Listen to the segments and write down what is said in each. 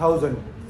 1000।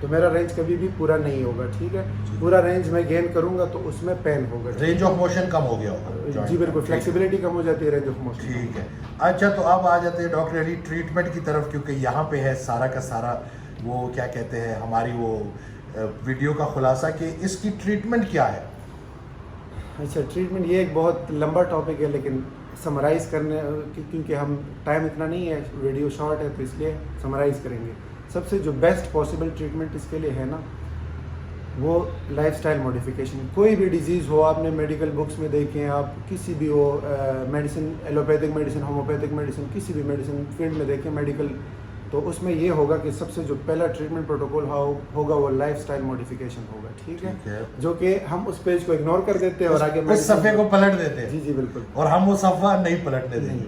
تو میرا رینج کبھی بھی پورا نہیں ہوگا. ٹھیک ہے, پورا رینج میں گین کروں گا تو اس میں پین ہوگا. رینج آف موشن کم ہو گیا ہوگا. جی بالکل, فلیکسیبلٹی کم ہو جاتی ہے رینج آف موشن. ٹھیک ہے. اچھا, تو اب آ جاتے ہیں ڈاکٹر علی ٹریٹمنٹ کی طرف, کیونکہ یہاں پہ ہے سارا کا سارا وہ کیا کہتے ہیں ہماری وہ ویڈیو کا خلاصہ کہ اس کی ٹریٹمنٹ کیا ہے. اچھا, ٹریٹمنٹ یہ ایک بہت لمبا ٹاپک ہے, لیکن سمرائز کرنے کیونکہ ہم ٹائم اتنا نہیں ہے, ویڈیو شارٹ ہے, تو اس لیے سمرائز کریں گے. سب سے جو بیسٹ پاسبل ٹریٹمنٹ اس کے لیے ہے نا, وہ لائف سٹائل موڈیفیکیشن. کوئی بھی ڈیزیز ہو, آپ نے میڈیکل بکس میں دیکھیں, آپ کسی بھی ہو medicine, allopathic medicine, homeopathic medicine, کسی بھی میڈیسن فیلڈ میں دیکھیں میڈیکل, تو اس میں یہ ہوگا کہ سب سے جو پہلا ٹریٹمنٹ پروٹوکول ہوگا وہ لائف سٹائل موڈیفیکیشن ہوگا. ٹھیک ہے, جو کہ ہم اس پیج کو اگنور کر دیتے ہیں اور آگے اس صفحے کو پلٹ دیتے ہیں. جی جی بالکل, اور ہم وہ صفحہ نہیں پلٹنے دیں گے.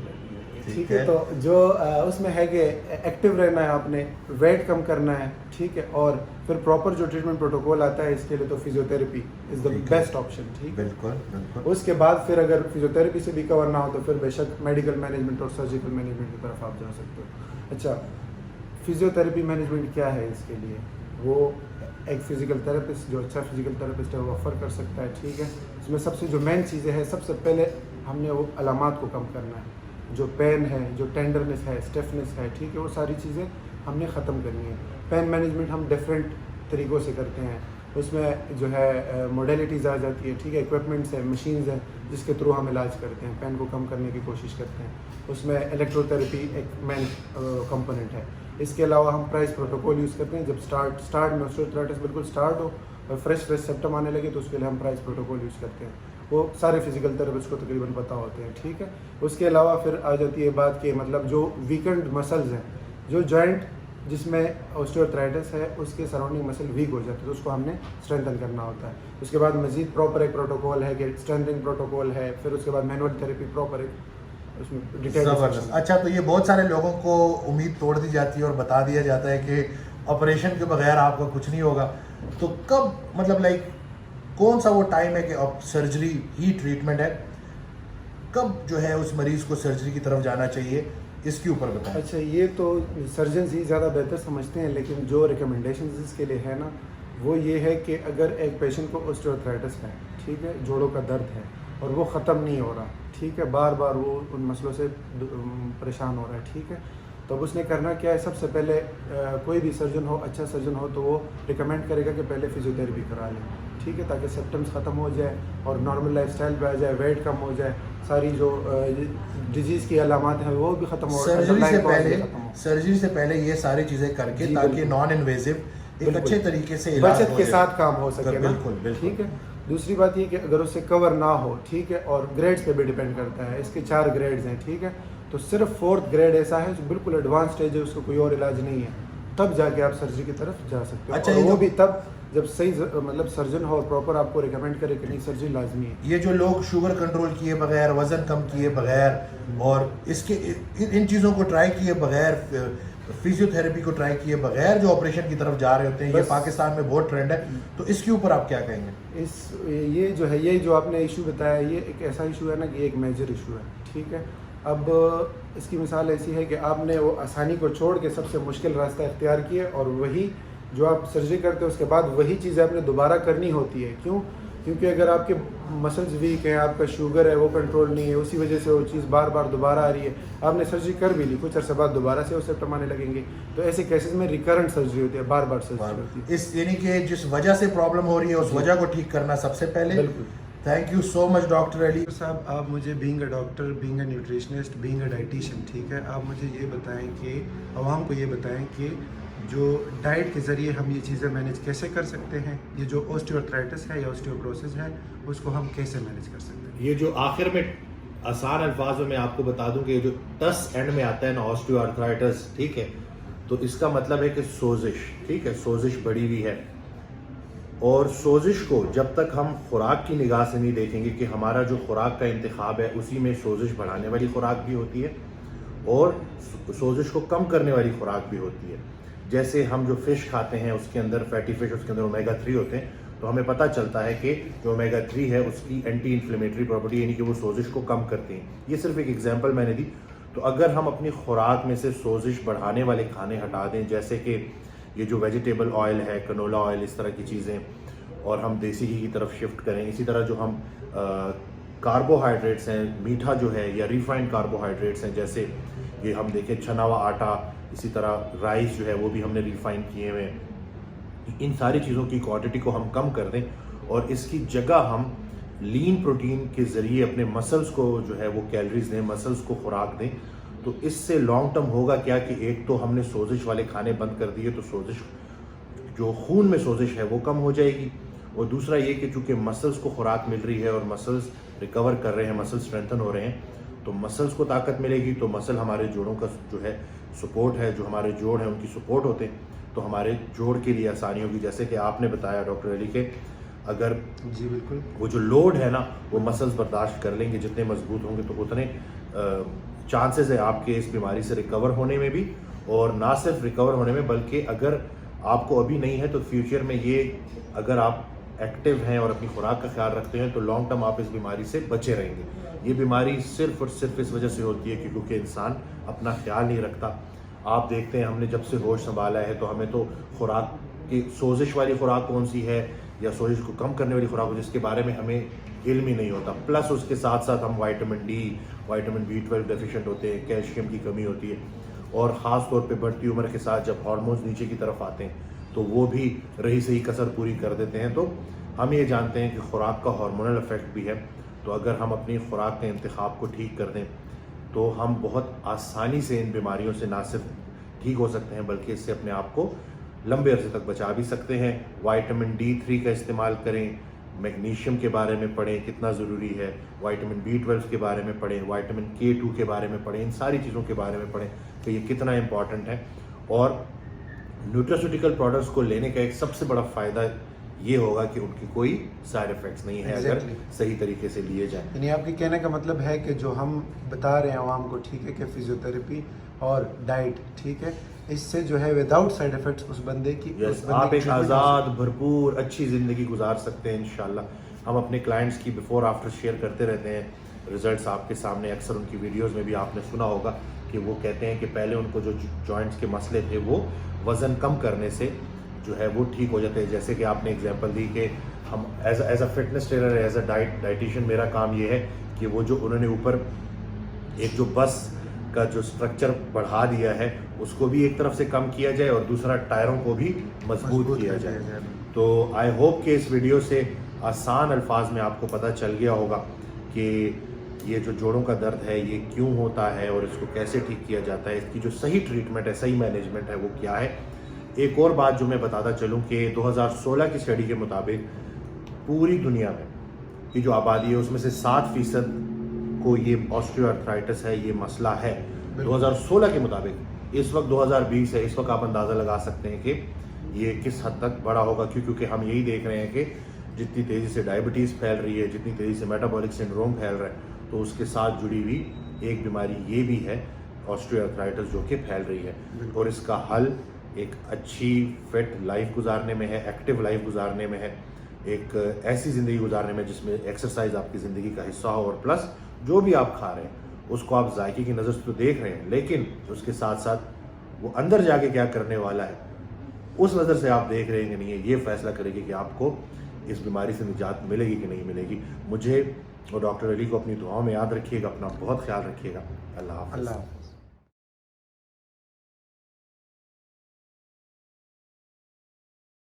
ٹھیک ہے, تو جو اس میں ہے کہ ایکٹیو رہنا ہے, آپ نے ویٹ کم کرنا ہے. ٹھیک ہے, اور پھر پراپر جو ٹریٹمنٹ پروٹوکول آتا ہے اس کے لیے تو فزیوتھیراپی از دا بیسٹ آپشن. ٹھیک, بالکل بالکل. اس کے بعد پھر اگر فزیوتھیراپی سے بھی کور نہ ہو تو پھر بے شک میڈیکل مینجمنٹ اور سرجیکل مینجمنٹ کی طرف آپ جا سکتے ہو. اچھا, فزیوتھیراپی مینجمنٹ کیا ہے اس کے لیے؟ وہ ایک فزیکل تھراپسٹ, جو اچھا فزیکل تھراپسٹ ہے وہ آفر کر سکتا ہے. ٹھیک ہے, اس میں سب سے جو مین چیزیں ہیں, سب سے پہلے ہم نے وہ علامات کو کم کرنا ہے. جو پین ہے, جو ٹینڈرنس ہے, اسٹیفنس ہے, ٹھیک ہے, وہ ساری چیزیں ہم نے ختم کرنی ہے. پین مینجمنٹ ہم ڈفرینٹ طریقوں سے کرتے ہیں. اس میں جو ہے موڈیلٹیز آ جاتی ہے. ٹھیک ہے, اکوپمنٹس ہیں, مشینز ہیں جس کے تھرو ہم علاج کرتے ہیں, پین کو کم کرنے کی کوشش کرتے ہیں. اس میں الیکٹرو تھراپی ایک مین کمپوننٹ ہے. اس کے علاوہ ہم پرائز پروٹوکول یوز کرتے ہیں. جب اسٹارٹ میں آسٹریوآرتھرائٹس بالکل اسٹارٹ ہو اور فریش سمپٹم آنے لگے تو اس کے لیے ہم پرائز پروٹوکول یوز کرتے ہیں. وہ سارے فزیکل تھراپسٹ کو تقریباً پتہ ہوتے ہیں. ٹھیک ہے, اس کے علاوہ پھر آ جاتی ہے بات کہ مطلب جو ویکنڈ مسلز ہیں, جو جوائنٹ جس میں آسٹریوآرتھرائٹس ہے اس کے سراؤنڈنگ مسل ویک ہو جاتے ہیں, تو اس کو ہم نے اسٹرینتھن کرنا ہوتا ہے. اس کے بعد مزید پراپر ایک پروٹوکول ہے کہ اسٹرینتھنگ پروٹوکول ہے. پھر اس کے بعد مینول تھراپی پراپر ایک اس میں ڈیٹیل. زبردست. اچھا, تو یہ بہت سارے لوگوں کو امید توڑ دی جاتی ہے اور بتا دیا جاتا ہے کہ آپریشن کے بغیر آپ کا کچھ نہیں ہوگا. تو کب مطلب لائک کون سا وہ ٹائم ہے کہ اب سرجری ہی ٹریٹمنٹ ہے, کب جو ہے اس مریض کو سرجری کی طرف جانا چاہیے, اس کے اوپر بتائیں. اچھا, یہ تو سرجنز ہی زیادہ بہتر سمجھتے ہیں, لیکن جو ریکمنڈیشنز اس کے لیے ہے نا, وہ یہ ہے کہ اگر ایک پیشنٹ کو آسٹریوآرتھرائٹس ہے, ٹھیک ہے, جوڑوں کا درد ہے اور وہ ختم نہیں ہو رہا, ٹھیک ہے, بار بار وہ ان مسئلوں سے پریشان ہو رہا ہے, ٹھیک ہے, تو اب اس نے کرنا کیا ہے؟ سب سے پہلے کوئی بھی سرجن ہو, اچھا سرجن ہو, تو وہ ریکمینڈ کرے گا کہ پہلے فزیوتھیراپی کرا لیں. ٹھیک ہے, تاکہ سمپٹمس ختم ہو جائے اور نارمل لائف سٹائل پہ آ جائے, ویٹ کم ہو جائے, ساری جو ڈیزیز کی علامات ہیں وہ بھی ختم ہو. سرجری سے پہلے یہ ساری چیزیں کر کے تاکہ نان انویزو ایک اچھے طریقے سے بچت کے ساتھ کام ہو سکے. بالکل. ٹھیک ہے, دوسری بات یہ کہ اگر اس سے کور نہ ہو, ٹھیک ہے, اور گریڈز پہ بھی ڈیپینڈ کرتا ہے, اس کے 4 گریڈز ہیں. ٹھیک ہے, تو صرف 4تھ گریڈ ایسا ہے جو بالکل ایڈوانس اسٹیج ہے, اس کو کوئی اور علاج نہیں ہے, تب جا کے آپ سرجری کی طرف جا سکتے ہو. اچھا, وہ بھی تب جب صحیح مطلب سرجن ہو اور پراپر آپ کو ریکمینڈ کرے کہ نہیں سرجری لازمی ہے. یہ جو لوگ شوگر کنٹرول کیے بغیر, وزن کم کیے بغیر اور اس کے ان چیزوں کو ٹرائی کیے بغیر, فزیوتھیراپی کو ٹرائی کیے بغیر جو آپریشن کی طرف جا رہے ہوتے ہیں, یہ پاکستان میں بہت ٹرینڈ ہے, تو اس کے اوپر آپ کیا کہیں گے؟ یہ جو ہے, یہ جو آپ نے ایشو بتایا, یہ ایک ایسا ایشو ہے نا کہ ایک میجر ایشو ہے. ٹھیک ہے, اب اس کی مثال ایسی ہے کہ آپ نے وہ آسانی کو چھوڑ کے سب سے مشکل راستہ اختیار کیا, اور وہی جو آپ سرجری کرتے ہیں اس کے بعد وہی چیزیں آپ نے دوبارہ کرنی ہوتی ہے. کیوں؟ کیونکہ اگر آپ کے مسلز ویک ہیں, آپ کا شوگر ہے وہ کنٹرول نہیں ہے, اسی وجہ سے وہ چیز بار بار دوبارہ آ رہی ہے. آپ نے سرجری کر بھی لی, کچھ عرصے بعد دوبارہ سے وہ سمپٹم آنے لگیں گے, تو ایسے کیسز میں ریکرنٹ سرجری ہوتی ہے, بار بار سرجری ہوتی ہے. اس یعنی کہ جس وجہ سے پرابلم ہو رہی ہے اس وجہ کو ٹھیک کرنا سب سے پہلے. بالکل. Thank you so much doctor Ali صاحب. آپ مجھے being a doctor, being a nutritionist, being a dietician, ٹھیک ہے, آپ مجھے یہ بتائیں کہ عوام کو یہ بتائیں کہ جو ڈائٹ کے ذریعے ہم یہ چیزیں مینیج کیسے کر سکتے ہیں, یہ جو آسٹریوآرتھرائٹس ہے یا آسٹریوپروسس ہے اس کو ہم کیسے مینیج کر سکتے ہیں. یہ جو آخر میں آسان الفاظ میں آپ کو بتا دوں کہ یہ جو ٹس اینڈ میں آتا ہے نا آسٹریوآرتھرائٹس, ٹھیک ہے, تو اس کا مطلب ہے کہ سوزش, ٹھیک ہے, سوزش بڑھی ہوئی ہے, اور سوزش کو جب تک ہم خوراک کی نگاہ سے نہیں دیکھیں گے کہ ہمارا جو خوراک کا انتخاب ہے اسی میں سوزش بڑھانے والی خوراک بھی ہوتی ہے اور سوزش کو کم کرنے والی خوراک بھی ہوتی ہے. جیسے ہم جو فش کھاتے ہیں اس کے اندر فیٹی فش, اس کے اندر اومیگا 3 ہوتے ہیں, تو ہمیں پتہ چلتا ہے کہ جو اومیگا 3 ہے اس کی اینٹی انفلیمیٹری پراپرٹی, یعنی کہ وہ سوزش کو کم کرتے ہیں. یہ صرف ایک ایگزامپل میں نے دی. تو اگر ہم اپنی خوراک میں سے سوزش بڑھانے والے کھانے ہٹا دیں, جیسے کہ یہ جو ویجیٹیبل آئل ہے، کنولا آئل، اس طرح کی چیزیں، اور ہم دیسی گھی کی طرف شفٹ کریں. اسی طرح جو ہم کاربوہائیڈریٹس ہیں، میٹھا جو ہے یا ریفائنڈ کاربوہائیڈریٹس ہیں، جیسے یہ ہم دیکھیں چھنا ہوا آٹا، اسی طرح رائس جو ہے وہ بھی ہم نے ریفائن کیے ہوئے. ان ساری چیزوں کی کوانٹٹی کو ہم کم کر دیں اور اس کی جگہ ہم لین پروٹین کے ذریعے اپنے مسلز کو جو ہے وہ کیلریز دیں، مسلز کو خوراک دیں. تو اس سے لانگ ٹرم ہوگا کیا کہ ایک تو ہم نے سوزش والے کھانے بند کر دیے، تو سوزش جو خون میں سوزش ہے وہ کم ہو جائے گی. اور دوسرا یہ کہ چونکہ مسلز کو خوراک مل رہی ہے اور مسلز ریکور کر رہے ہیں، مسل اسٹرینتھن ہو رہے ہیں، تو مسلز کو طاقت ملے گی، تو مسل ہمارے جوڑوں کا جو ہے سپورٹ ہے، جو ہمارے جوڑ ہیں ان کی سپورٹ ہوتے ہیں، تو ہمارے جوڑ کے لیے آسانی ہوگی. جیسے کہ آپ نے بتایا ڈاکٹر علی کہ اگر جی بالکل وہ جو لوڈ ہے نا وہ مسلز برداشت کر لیں گے، جتنے مضبوط ہوں گے تو اتنے چانسز ہے آپ کے اس بیماری سے ریکور ہونے میں بھی، اور نہ صرف ریکور ہونے میں بلکہ اگر آپ کو ابھی نہیں ہے تو فیوچر میں یہ اگر آپ ایکٹیو ہیں اور اپنی خوراک کا خیال رکھتے ہیں تو لانگ ٹرم آپ اس بیماری سے بچے رہیں گے. یہ بیماری صرف اور صرف اس وجہ سے ہوتی ہے کیونکہ انسان اپنا خیال نہیں رکھتا. آپ دیکھتے ہیں ہم نے جب سے ہوش سنبھالا ہے تو ہمیں تو خوراک کی سوزش والی خوراک کون سی ہے یا سوزش کو کم کرنے والی خوراک جس کے بارے میں ہمیں علم ہی نہیں ہوتا. پلس اس کے ساتھ ساتھ ہم vitamin D, vitamin B12 deficient ہوتے ہیں، کیلشیم کی کمی ہوتی ہے، اور خاص طور پہ بڑھتی عمر کے ساتھ جب ہارمونز نیچے کی طرف آتے ہیں تو وہ بھی رہی صحیح کسر پوری کر دیتے ہیں. تو ہم یہ جانتے ہیں کہ خوراک کا ہارمونل افیکٹ بھی ہے، تو اگر ہم اپنی خوراک کے انتخاب کو ٹھیک کر دیں تو ہم بہت آسانی سے ان بیماریوں سے نہ صرف ٹھیک ہو سکتے ہیں بلکہ اس سے اپنے آپ کو لمبے عرصے تک بچا بھی سکتے ہیں. وائٹامن D3 کا استعمال کریں، میگنیشیم کے بارے میں پڑھیں کتنا ضروری ہے، وائٹامن B12 کے بارے میں پڑھیں، وائٹامن K2 کے بارے میں پڑھیں، ان ساری چیزوں کے بارے میں پڑھیں کہ یہ کتنا امپورٹنٹ ہے. اور نیوٹراسیوٹیکل پروڈکٹس کو لینے کا ایک سب سے بڑا فائدہ یہ ہوگا کہ ان کی کوئی سائیڈ افیکٹس نہیں ہے اگر صحیح طریقے سے لیے جائیں. یعنی آپ کے کہنے کا مطلب ہے کہ جو ہم بتا رہے ہیں عوام کو، ٹھیک ہے، کہ فزیوتھراپی اور ڈائٹ، ٹھیک ہے، اس سے جو ہے وداؤٹ سائیڈ افیکٹس اس بندے کی آپ ایک آزاد بھرپور اچھی زندگی گزار سکتے ہیں انشاءاللہ. ہم اپنے کلائنٹس کی بیفور آفٹر شیئر کرتے رہتے ہیں، ریزلٹس آپ کے سامنے، اکثر ان کی ویڈیوز میں بھی آپ نے سنا ہوگا کہ وہ کہتے ہیں کہ پہلے ان کو جو جوائنٹس کے مسئلے تھے وہ وزن کم کرنے سے جو ہے وہ ٹھیک ہو جاتے ہیں. جیسے کہ آپ نے اگزامپل دی کہ ہم as a fitness trainer, as a dietitian میرا کام یہ ہے کہ وہ جو انہوں نے اوپر ایک جو بس کا جو سٹرکچر بڑھا دیا ہے اس کو بھی ایک طرف سے کم کیا جائے اور دوسرا ٹائروں کو بھی مضبوط کیا جائے. تو آئی ہوپ کہ اس ویڈیو سے آسان الفاظ میں آپ کو پتہ چل گیا ہوگا کہ یہ جو جوڑوں کا درد ہے یہ کیوں ہوتا ہے اور اس کو کیسے ٹھیک کیا جاتا ہے، اس کی جو صحیح ٹریٹمنٹ ہے، صحیح مینجمنٹ ہے وہ کیا ہے. ایک اور بات جو میں بتاتا چلوں کہ 2016 کی اسٹڈی کے مطابق پوری دنیا میں کی جو آبادی ہے اس میں سے 7% کو یہ آسٹریو آرتھرائٹس ہے، یہ مسئلہ ہے 2016 کے مطابق. اس وقت 2020 ہے، اس وقت آپ اندازہ لگا سکتے ہیں کہ یہ کس حد تک بڑا ہوگا، کیونکہ ہم یہی دیکھ رہے ہیں کہ جتنی تیزی سے ڈائبٹیز پھیل رہی ہے، جتنی تیزی سے میٹابولک سنڈروم پھیل رہا ہے، تو اس کے ساتھ جڑی ہوئی ایک بیماری یہ بھی ہے آسٹریو آرتھرائٹس جو کہ پھیل رہی ہے. اور اس کا حل ایک اچھی فٹ لائف گزارنے میں ہے، ایکٹیو لائف گزارنے میں ہے، ایک ایسی زندگی گزارنے میں جس میں ایکسرسائز آپ کی زندگی کا حصہ ہو، اور پلس جو بھی آپ کھا رہے ہیں اس کو آپ ذائقے کی نظر سے تو دیکھ رہے ہیں لیکن اس کے ساتھ ساتھ وہ اندر جا کے کیا کرنے والا ہے اس نظر سے آپ دیکھ رہے ہیں کہ نہیں ہے. یہ فیصلہ کرے گی کہ آپ کو اس بیماری سے نجات ملے گی کہ نہیں ملے گی. مجھے اور ڈاکٹر علی کو اپنی دعاؤں میں یاد رکھیے گا، اپنا بہت خیال رکھیے گا. اللہ حافظ.